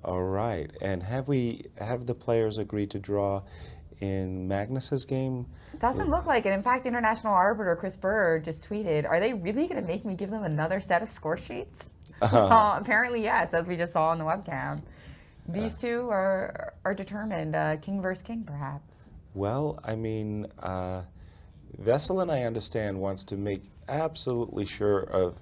All right. And have the players agreed to draw in Magnus's game? Doesn't look like it. In fact, international arbiter Chris Bird just tweeted, "Are they really going to make me give them another set of score sheets?" Apparently, yes, as we just saw on the webcam. These two are determined. King versus king, perhaps. Well, I mean, Veselin, I understand, wants to make absolutely sure of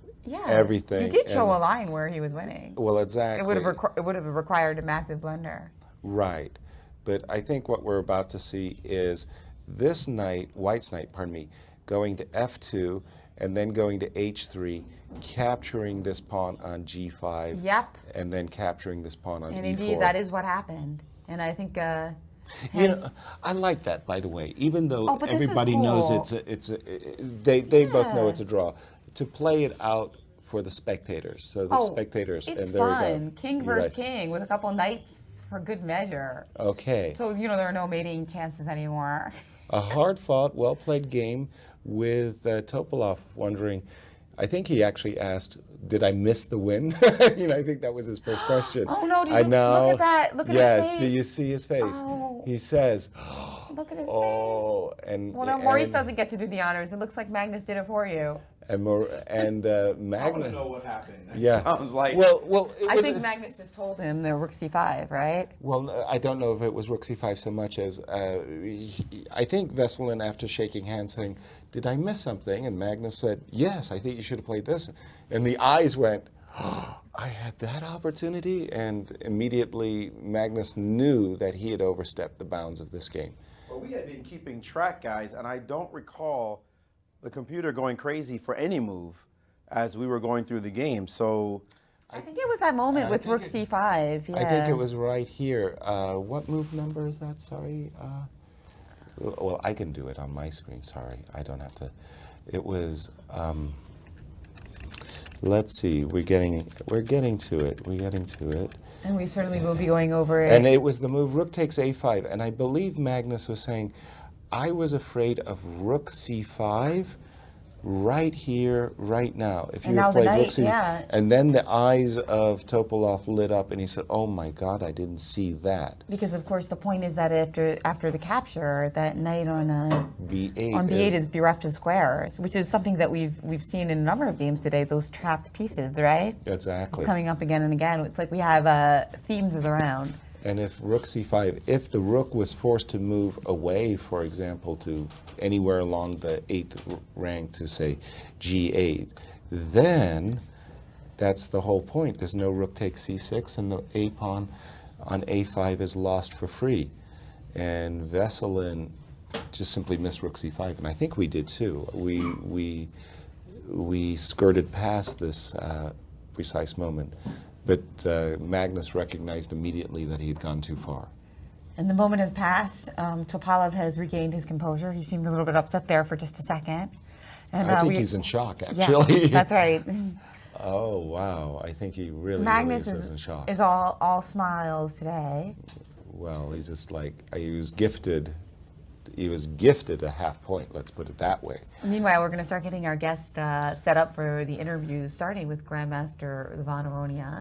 everything. He did show a line where he was winning. Well, exactly. It would have required a massive blunder. Right. But I think what we're about to see is this knight, White's knight, pardon me, going to f2 and then going to h3, capturing this pawn on g5. Yep. And then capturing this pawn on e4. And indeed, that is what happened. And I think you know, I like that, by the way, even though but everybody cool. knows they both know it's a draw. To play it out for the spectators, so the spectators, it's and there fun. we go. King versus king with a couple knights for good measure. Okay. So there are no mating chances anymore. A hard-fought, well-played game with Topalov wondering. I think he actually asked, "Did I miss the win?" I think that was his first question. Oh no! I know. Look at that! Look at his face. Yes. Do you see his face? Oh. He says, "Look at his face." And no, Maurice doesn't get to do the honors. It looks like Magnus did it for you. Magnus. I want to know what happened. Yeah. Sounds like. Well. I think Magnus just told him the rook c5, right? Well, I don't know if it was rook c5 so much as I think Veselin, after shaking hands, saying, "Did I miss something?" And Magnus said, "Yes, I think you should have played this." And the eyes went, "Oh, I had that opportunity," and immediately Magnus knew that he had overstepped the bounds of this game. Well, we had been keeping track, guys, and I don't recall the computer going crazy for any move as we were going through the game. So I think it was that moment with rook c5. Yeah. I think it was right here. What move number is that? Sorry. Well, I can do it on my screen. Sorry, I don't have to. It was. Let's see. We're getting to it. We're getting to it. And we certainly will be going over it. And it was the move rook takes a5, and I believe Magnus was saying, I was afraid of rook c5 right here, right now. If you had played rook c5, and then the eyes of Topalov lit up, and he said, "Oh my God, I didn't see that." Because of course the point is that after the capture, that knight on b8 is bereft of squares, which is something that we've seen in a number of games today. Those trapped pieces, right? Exactly. It's coming up again and again. It's like we have themes of the round. And if rook c5, if the rook was forced to move away, for example, to anywhere along the 8th rank to, say, g8, then that's the whole point. There's no rook takes c6, and the a pawn on a5 is lost for free. And Veselin just simply missed rook c5, and I think we did too. We skirted past this precise moment. But Magnus recognized immediately that he had gone too far. And the moment has passed. Topalov has regained his composure. He seemed a little bit upset there for just a second. And, I think he's in shock, actually. Yeah, that's right. Oh, wow. I think he really, Magnus is in shock. is all smiles today. Well, he's just like, he was gifted. He was gifted a half point, let's put it that way. Meanwhile, we're going to start getting our guests set up for the interviews, starting with Grandmaster Ivan Aronian.